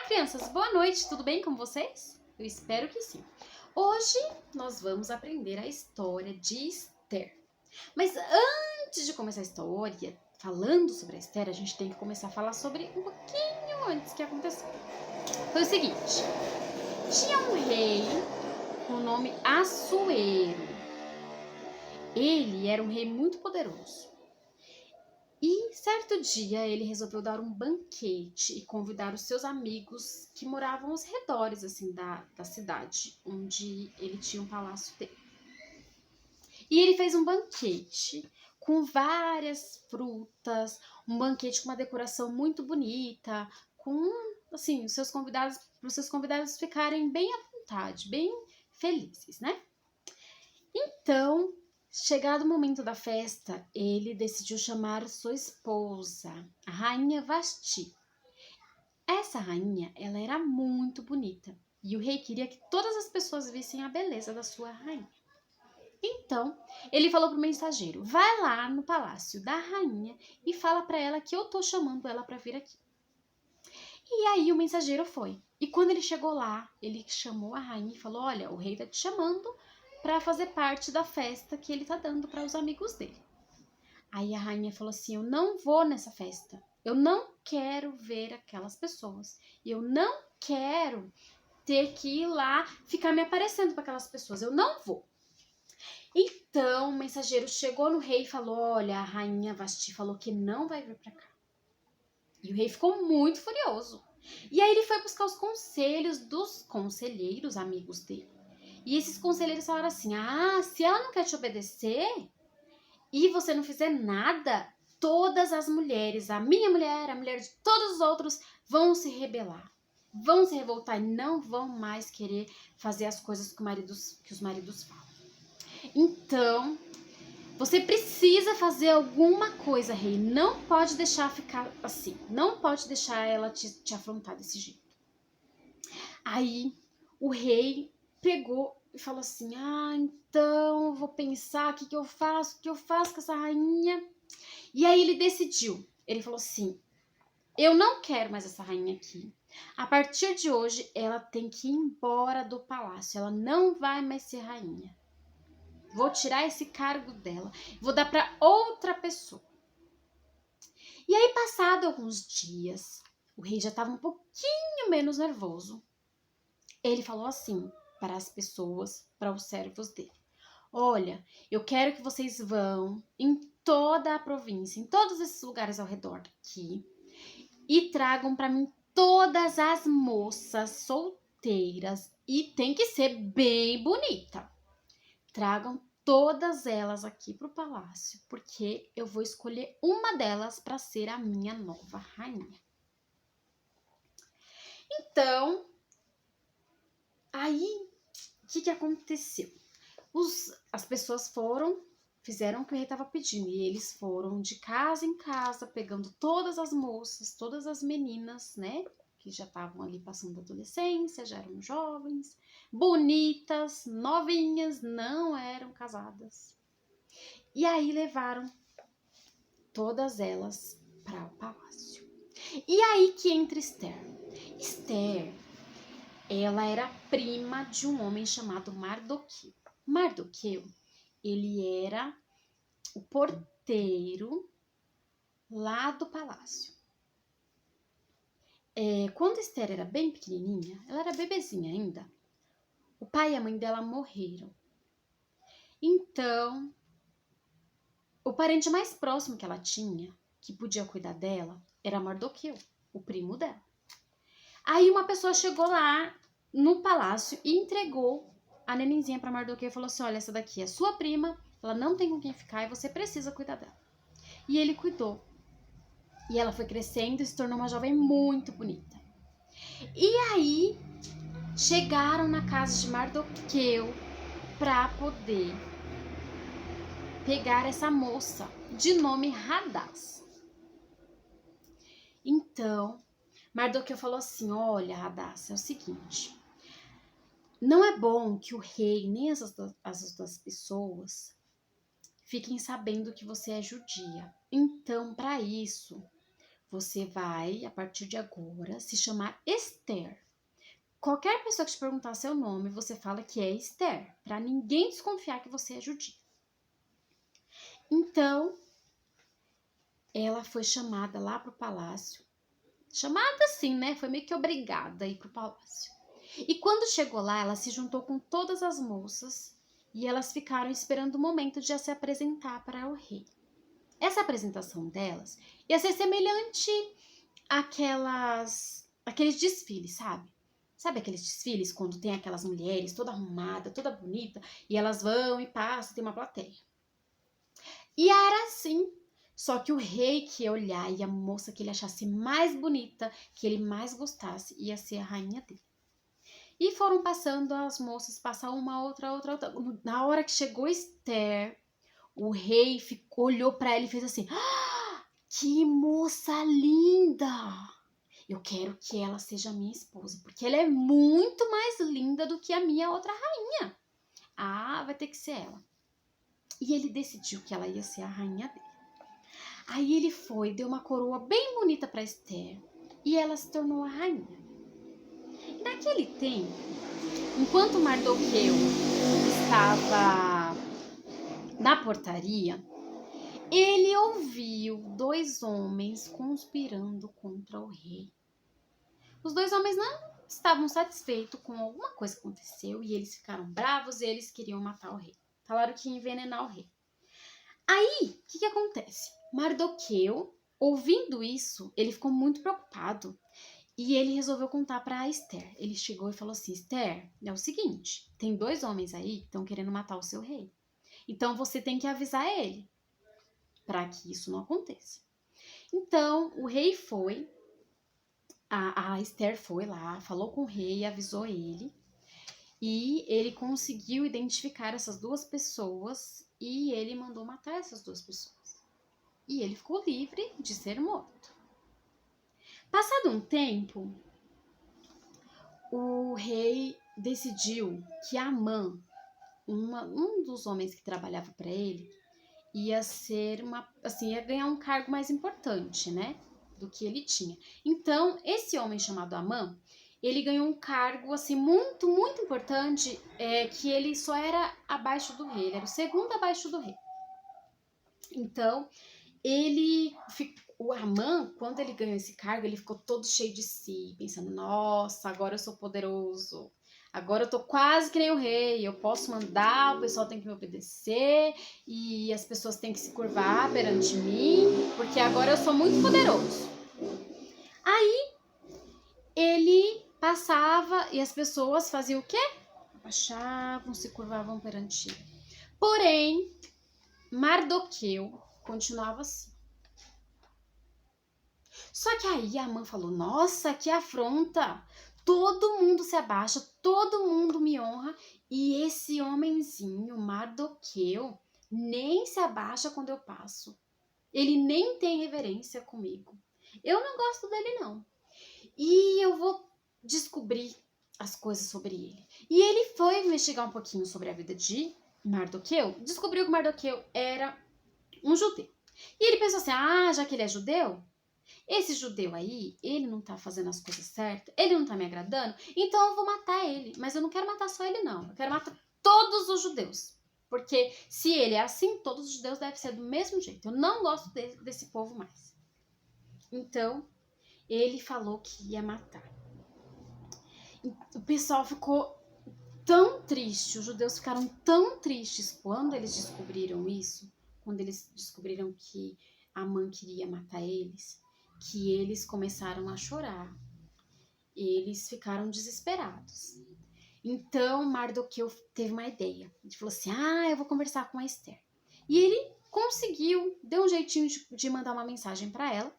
Crianças, boa noite, tudo bem com vocês? Eu espero que sim. Hoje nós vamos aprender a história de Esther. Mas antes de começar a história, falando sobre a Esther, a gente tem que começar a falar sobre um pouquinho antes que aconteceu. Foi o seguinte, tinha um rei com o nome Assuero. Ele era um rei muito poderoso. E certo dia ele resolveu dar um banquete e convidar os seus amigos que moravam aos redores assim da cidade, onde ele tinha um palácio dele. E ele fez um banquete com várias frutas, um banquete com uma decoração muito bonita, com assim, os seus convidados, para os seus convidados ficarem bem à vontade, bem felizes, né? Então, chegado o momento da festa, ele decidiu chamar sua esposa, a rainha Vasti. Essa rainha, ela era muito bonita e o rei queria que todas as pessoas vissem a beleza da sua rainha. Então, ele falou pro mensageiro: vai lá no palácio da rainha e fala para ela que eu tô chamando ela para vir aqui. E aí o mensageiro foi. E quando ele chegou lá, ele chamou a rainha e falou: olha, o rei tá te chamando para fazer parte da festa que ele tá dando para os amigos dele. Aí a rainha falou assim: eu não vou nessa festa. Eu não quero ver aquelas pessoas. E eu não quero ter que ir lá ficar me aparecendo para aquelas pessoas. Eu não vou. Então o mensageiro chegou no rei e falou: olha, a rainha Vasti falou que não vai vir para cá. E o rei ficou muito furioso. E aí ele foi buscar os conselhos dos conselheiros amigos dele. E esses conselheiros falaram assim: ah, se ela não quer te obedecer e você não fizer nada, todas as mulheres, a minha mulher, a mulher de todos os outros, vão se rebelar. Vão se revoltar e não vão mais querer fazer as coisas que os maridos falam. Então, você precisa fazer alguma coisa, rei. Não pode deixar ficar assim. Não pode deixar ela te afrontar desse jeito. Aí o rei pegou e falou assim: ah, então eu vou pensar o que eu faço com essa rainha. E aí ele decidiu. Ele falou assim: eu não quero mais essa rainha aqui. A partir de hoje, ela tem que ir embora do palácio. Ela não vai mais ser rainha. Vou tirar esse cargo dela. Vou dar para outra pessoa. E aí, passado alguns dias, o rei já estava um pouquinho menos nervoso. Ele falou assim para as pessoas, para os servos dele: olha, eu quero que vocês vão em toda a província, em todos esses lugares ao redor daqui, e tragam para mim todas as moças solteiras, e tem que ser bem bonita. Tragam todas elas aqui pro palácio, porque eu vou escolher uma delas para ser a minha nova rainha. Então, aí, o que aconteceu? As pessoas fizeram o que o rei estava pedindo, e eles foram de casa em casa, pegando todas as moças, todas as meninas, né, que já estavam ali passando a adolescência, já eram jovens, bonitas, novinhas, não eram casadas. E aí levaram todas elas para o palácio. E aí que entra Esther. Esther, ela era prima de um homem chamado Mardoqueu. Mardoqueu, ele era o porteiro lá do palácio. Quando Esther era bem pequenininha, ela era bebezinha ainda, o pai e a mãe dela morreram. Então, o parente mais próximo que ela tinha, que podia cuidar dela, era Mardoqueu, o primo dela. Aí uma pessoa chegou lá no palácio e entregou a nenenzinha para Mardoqueu e falou assim: olha, essa daqui é sua prima, ela não tem com quem ficar e você precisa cuidar dela. E ele cuidou. E ela foi crescendo e se tornou uma jovem muito bonita. E aí chegaram na casa de Mardoqueu para poder pegar essa moça de nome Hadassa. Então, Mardoqueu falou assim: olha, Hadassa, é o seguinte, não é bom que o rei nem as outras pessoas fiquem sabendo que você é judia. Então, para isso, você vai, a partir de agora, se chamar Esther. Qualquer pessoa que te perguntar seu nome, você fala que é Esther, para ninguém desconfiar que você é judia. Então, ela foi chamada lá pro palácio. Chamada assim, né? Foi meio que obrigada a ir pro palácio. E quando chegou lá, ela se juntou com todas as moças e elas ficaram esperando o momento de se apresentar para o rei. Essa apresentação delas ia ser semelhante àqueles desfiles, sabe? Sabe aqueles desfiles quando tem aquelas mulheres toda arrumada, toda bonita, e elas vão e passam, tem uma plateia. E era assim. Só que o rei que ia olhar e a moça que ele achasse mais bonita, que ele mais gostasse, ia ser a rainha dele. E foram passando as moças, passar uma, outra. Na hora que chegou Esther, o rei olhou para ela e fez assim: ah, que moça linda! Eu quero que ela seja minha esposa, porque ela é muito mais linda do que a minha outra rainha. Ah, vai ter que ser ela. E ele decidiu que ela ia ser a rainha dele. Aí ele foi, deu uma coroa bem bonita para Esther e ela se tornou a rainha. E naquele tempo, enquanto Mardoqueu estava na portaria, ele ouviu 2 homens conspirando contra o rei. Os 2 homens não estavam satisfeitos com alguma coisa que aconteceu e eles ficaram bravos e eles queriam matar o rei. Falaram que ia envenenar o rei. Aí, o que acontece? Mardoqueu, ouvindo isso, ele ficou muito preocupado e ele resolveu contar para Esther. Ele chegou e falou assim: Esther, é o seguinte, tem 2 homens aí que estão querendo matar o seu rei. Então você tem que avisar ele para que isso não aconteça. Então o rei foi, a Esther foi lá, falou com o rei, avisou ele. E ele conseguiu identificar essas 2 pessoas e ele mandou matar essas 2 pessoas. E ele ficou livre de ser morto. Passado um tempo, o rei decidiu que Amã, um dos homens que trabalhava para ele, ia ser ia ganhar um cargo mais importante, né, do que ele tinha. Então, esse homem chamado Amã, ele ganhou um cargo assim muito, muito importante, que ele só era abaixo do rei, ele era o segundo abaixo do rei. Então, o Amã, quando ele ganhou esse cargo, ele ficou todo cheio de si, pensando: nossa, agora eu sou poderoso, agora eu tô quase que nem o rei, eu posso mandar, o pessoal tem que me obedecer e as pessoas têm que se curvar perante mim, porque agora eu sou muito poderoso. Aí ele passava e as pessoas faziam o quê? Abaixavam, se curvavam perante ele. Porém, Mardoqueu continuava assim. Só que aí a Amã falou: nossa, que afronta! Todo mundo se abaixa, todo mundo me honra e esse homenzinho, Mardoqueu, nem se abaixa quando eu passo. Ele nem tem reverência comigo. Eu não gosto dele, não. E eu vou descobrir as coisas sobre ele. E ele foi investigar um pouquinho sobre a vida de Mardoqueu, descobriu que Mardoqueu era um judeu. E ele pensou assim: ah, já que ele é judeu, esse judeu aí, ele não tá fazendo as coisas certas, ele não tá me agradando, então eu vou matar ele. Mas eu não quero matar só ele, não. Eu quero matar todos os judeus. Porque se ele é assim, todos os judeus devem ser do mesmo jeito. Eu não gosto desse povo mais. Então, ele falou que ia matar. O pessoal ficou tão triste, os judeus ficaram tão tristes quando eles descobriram isso, quando eles descobriram que Amã queria matar eles, que eles começaram a chorar. Eles ficaram desesperados. Então Mardoqueu teve uma ideia. Ele falou assim: ah, eu vou conversar com a Esther. E ele conseguiu, deu um jeitinho de mandar uma mensagem para ela.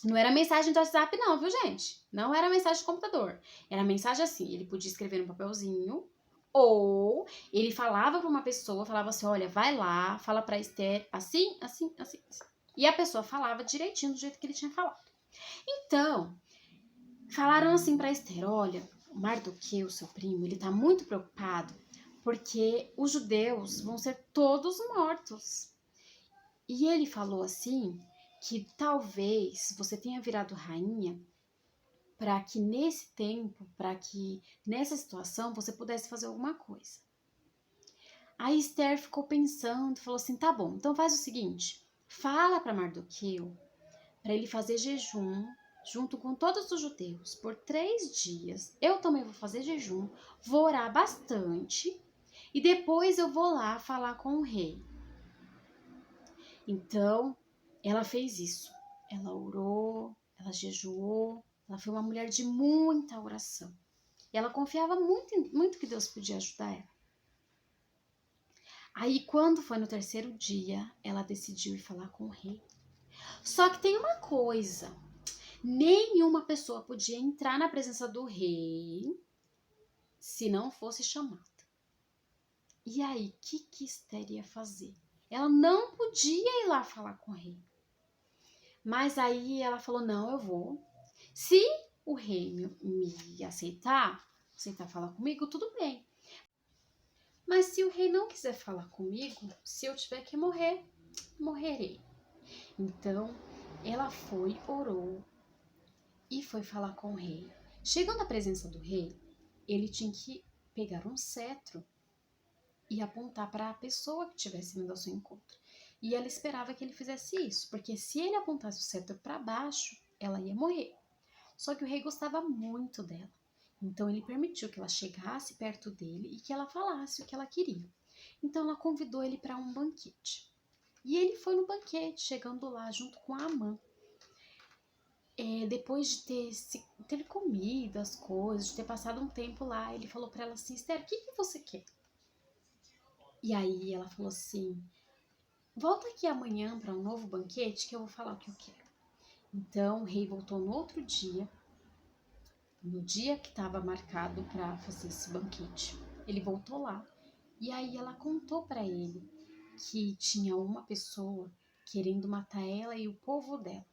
Não era mensagem do WhatsApp não, viu, gente? Não era mensagem de computador. Era mensagem assim, ele podia escrever no papelzinho, ou ele falava para uma pessoa, falava assim: olha, vai lá, fala pra Esther assim, assim, assim, assim. E a pessoa falava direitinho do jeito que ele tinha falado. Então, falaram assim pra Esther: olha, o Mardoqueu, seu primo, ele tá muito preocupado porque os judeus vão ser todos mortos. E ele falou assim que talvez você tenha virado rainha para que nesse tempo, para que nessa situação você pudesse fazer alguma coisa. A Esther ficou pensando, falou assim, tá bom, então faz o seguinte, fala para Mardoqueu para ele fazer jejum junto com todos os judeus por 3 dias. Eu também vou fazer jejum, vou orar bastante e depois eu vou lá falar com o rei. Então, ela fez isso. Ela orou, ela jejuou, ela foi uma mulher de muita oração. E ela confiava muito que Deus podia ajudar ela. Aí, quando foi no 3º dia, ela decidiu ir falar com o rei. Só que tem uma coisa, nenhuma pessoa podia entrar na presença do rei se não fosse chamada. E aí, o que Esther ia fazer? Ela não podia ir lá falar com o rei. Mas aí ela falou, não, eu vou. Se o rei me aceitar falar comigo, tudo bem. Mas se o rei não quiser falar comigo, se eu tiver que morrer, morrerei. Então, ela foi, orou e foi falar com o rei. Chegando à presença do rei, ele tinha que pegar um cetro e apontar para a pessoa que estivesse vindo ao seu encontro. E ela esperava que ele fizesse isso, porque se ele apontasse o cetro para baixo, ela ia morrer. Só que o rei gostava muito dela. Então ele permitiu que ela chegasse perto dele e que ela falasse o que ela queria. Então ela convidou ele para um banquete. E ele foi no banquete, chegando lá junto com a Amã. Depois de ter comido as coisas, de ter passado um tempo lá, ele falou para ela assim, Esther, o que você quer? E aí ela falou assim, volta aqui amanhã para um novo banquete que eu vou falar o que eu quero. Então o rei voltou no outro dia, no dia que estava marcado para fazer esse banquete. Ele voltou lá e aí ela contou para ele que tinha uma pessoa querendo matar ela e o povo dela.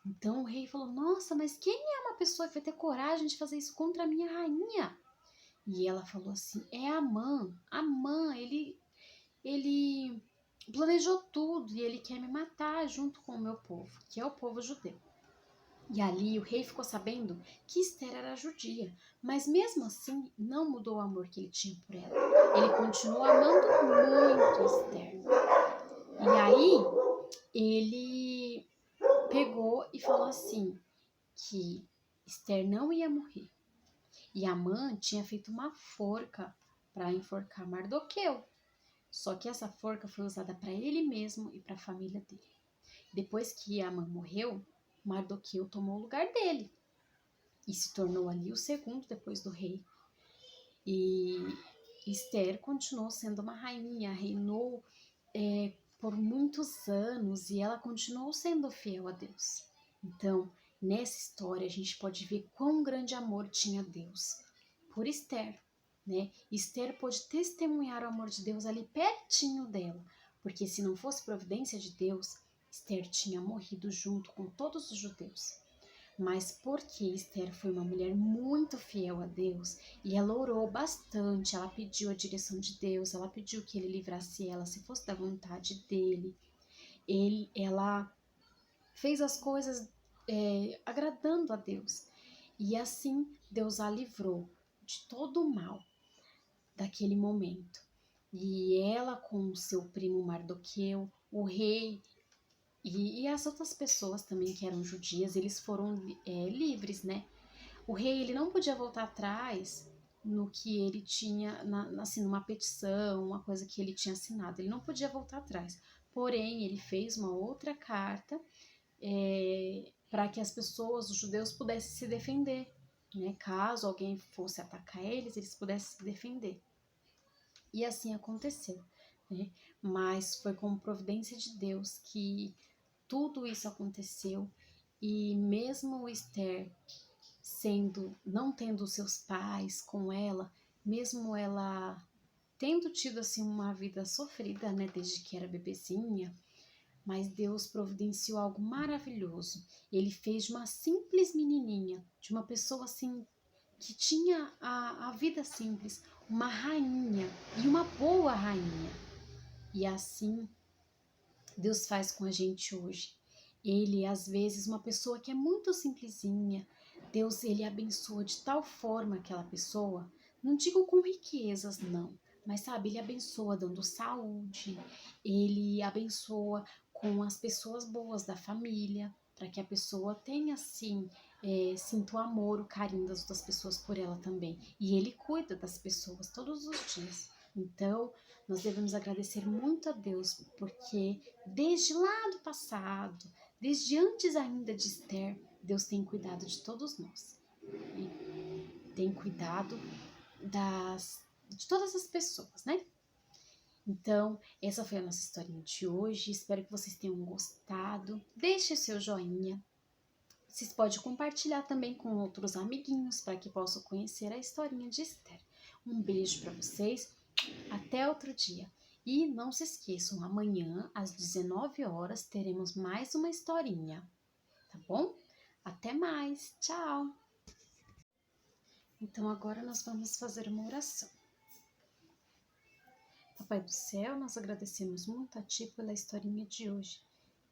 Então o rei falou, nossa, mas quem é uma pessoa que vai ter coragem de fazer isso contra a minha rainha? E ela falou assim, é Amã, ele planejou tudo e ele quer me matar junto com o meu povo, que é o povo judeu. E ali o rei ficou sabendo que Esther era judia, mas mesmo assim não mudou o amor que ele tinha por ela. Ele continuou amando muito Esther. E aí ele pegou e falou assim, que Esther não ia morrer. E Amã tinha feito uma forca para enforcar Mardoqueu. Só que essa forca foi usada para ele mesmo e para a família dele. Depois que Amã morreu, Mardoqueu tomou o lugar dele e se tornou ali o segundo depois do rei. E Esther continuou sendo uma rainha, reinou por muitos anos e ela continuou sendo fiel a Deus. Então, nessa história, a gente pode ver quão grande amor tinha Deus por Esther, né? Esther pôde testemunhar o amor de Deus ali pertinho dela, porque se não fosse providência de Deus, Esther tinha morrido junto com todos os judeus. Mas porque Esther foi uma mulher muito fiel a Deus e ela orou bastante, ela pediu a direção de Deus, ela pediu que ele livrasse ela se fosse da vontade dele. Ela fez as coisas agradando a Deus. E assim Deus a livrou de todo o mal daquele momento. E ela com o seu primo Mardoqueu, o rei e as outras pessoas também que eram judias, eles foram livres, né? O rei ele não podia voltar atrás no que ele tinha, assim, numa petição, uma coisa que ele tinha assinado. Ele não podia voltar atrás. Porém, ele fez uma outra carta para que as pessoas, os judeus, pudessem se defender, né? Caso alguém fosse atacar eles, eles pudessem se defender. E assim aconteceu, né? Mas foi com providência de Deus que tudo isso aconteceu e mesmo Esther não tendo seus pais com ela, mesmo ela tendo tido assim uma vida sofrida, né, desde que era bebezinha, mas Deus providenciou algo maravilhoso. Ele fez de uma simples menininha, de uma pessoa assim que tinha a vida simples, uma rainha e uma boa rainha. E assim Deus faz com a gente hoje. Ele, às vezes, uma pessoa que é muito simplesinha, Deus, ele abençoa de tal forma aquela pessoa, não digo com riquezas, não, mas sabe, ele abençoa dando saúde, ele abençoa com as pessoas boas da família, para que a pessoa tenha, assim, sinta o amor, o carinho das outras pessoas por ela também. E ele cuida das pessoas todos os dias. Então, nós devemos agradecer muito a Deus, porque desde lá do passado, desde antes ainda de Esther, Deus tem cuidado de todos nós. E tem cuidado de todas as pessoas, né? Então, essa foi a nossa historinha de hoje. Espero que vocês tenham gostado. Deixe o seu joinha. Vocês podem compartilhar também com outros amiguinhos para que possam conhecer a historinha de Esther. Um beijo para vocês. Até outro dia. E não se esqueçam, amanhã às 19 horas teremos mais uma historinha, tá bom? Até mais. Tchau. Então agora nós vamos fazer uma oração. Papai do céu, nós agradecemos muito a Ti pela historinha de hoje.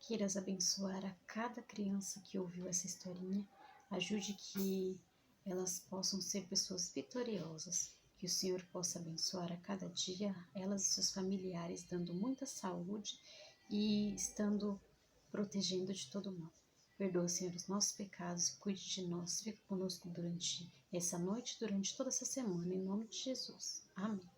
Queiras abençoar a cada criança que ouviu essa historinha. Ajude que elas possam ser pessoas vitoriosas. Que o Senhor possa abençoar a cada dia elas e seus familiares, dando muita saúde e estando protegendo de todo mal. Perdoa, Senhor, os nossos pecados, cuide de nós, fique conosco durante essa noite, durante toda essa semana, em nome de Jesus. Amém.